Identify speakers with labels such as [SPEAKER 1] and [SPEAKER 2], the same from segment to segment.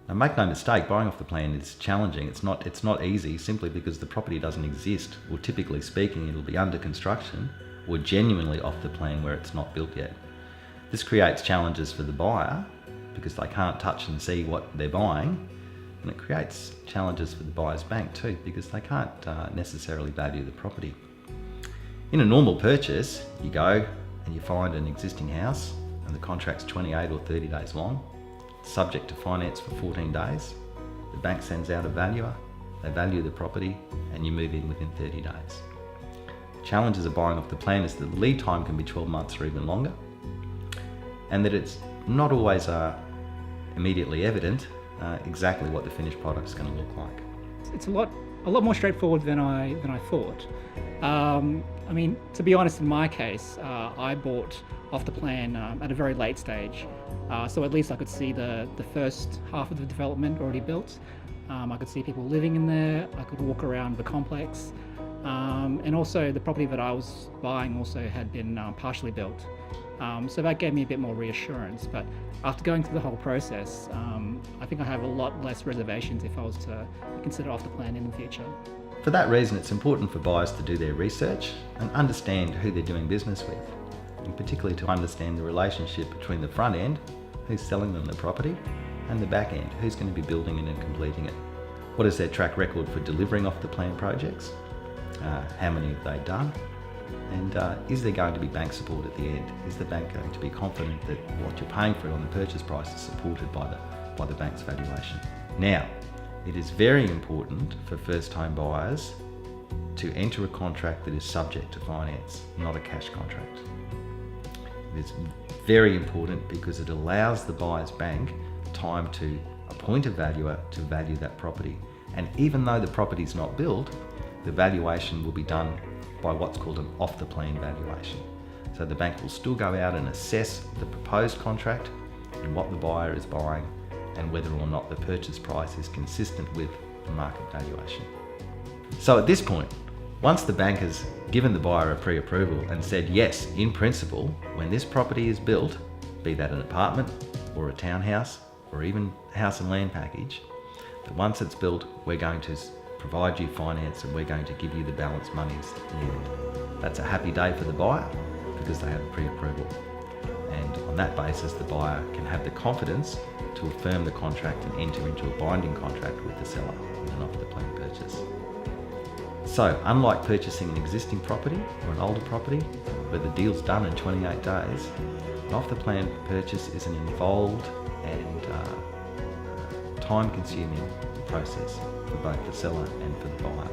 [SPEAKER 1] Now make no mistake, buying off the plan is challenging. It's not easy simply because the property doesn't exist, or typically speaking it'll be under construction or genuinely off the plan where it's not built yet. This creates challenges for the buyer because they can't touch and see what they're buying, and it creates challenges for the buyer's bank too because they can't necessarily value the property. In a normal purchase, you go and you find an existing house and the contract's 28 or 30 days long, subject to finance for 14 days. The bank sends out a valuer, they value the property, and you move in within 30 days. Challenges of buying off the plan is that the lead time can be 12 months or even longer, and that it's not always immediately evident exactly what the finished product is going to look like.
[SPEAKER 2] It's a lot more straightforward than I thought. I mean, to be honest, in my case, I bought off the plan at a very late stage, so at least I could see the first half of the development already built. I could see people living in there. I could walk around the complex, and also the property that I was buying also had been partially built. So that gave me a bit more reassurance. But after going through the whole process, I think I have a lot less reservations if I was to consider off the plan in the future.
[SPEAKER 1] For that reason, it's important for buyers to do their research and understand who they're doing business with, and particularly to understand the relationship between the front end, who's selling them the property, and the back end, who's going to be building it and completing it. What is their track record for delivering off the plan projects? How many have they done? And is there going to be bank support at the end? Is the bank going to be confident that what you're paying for it on the purchase price is supported by the bank's valuation? Now, it is very important for first home buyers to enter a contract that is subject to finance, not a cash contract. It is very important because it allows the buyer's bank time to appoint a valuer to value that property. And even though the property is not built, the valuation will be done by what's called an off-the-plan valuation. So the bank will still go out and assess the proposed contract and what the buyer is buying and whether or not the purchase price is consistent with the market valuation. So at this point, once the bank has given the buyer a pre-approval and said yes, in principle, when this property is built, be that an apartment or a townhouse or even house and land package, that once it's built, we're going to provide you finance and we're going to give you the balance monies needed. That's a happy day for the buyer because they have a pre-approval. And on that basis, the buyer can have the confidence to affirm the contract and enter into a binding contract with the seller in an off-the-plan purchase. So, unlike purchasing an existing property or an older property where the deal's done in 28 days, an off-the-plan purchase is an involved and time-consuming process for both the seller and for the buyer.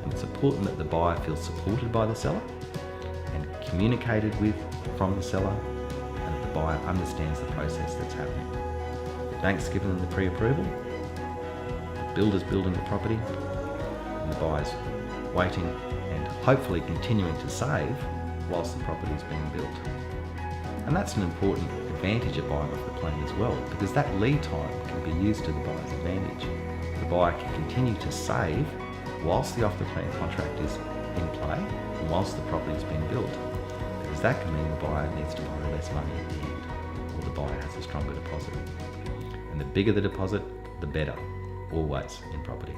[SPEAKER 1] And it's important that the buyer feels supported by the seller and communicated with from the seller, and that the buyer understands the process that's happening. The bank's given them the pre-approval, the builder's building the property, and the buyer's waiting and hopefully continuing to save whilst the property is being built. And that's an important advantage of buying off the plan as well, because that lead time can be used to the buyer's advantage. The buyer can continue to save whilst the off-the-plan contract is in play and whilst the property is being built, because that can mean the buyer needs to borrow less money at the end, or the buyer has a stronger deposit. And the bigger the deposit, the better, always in property.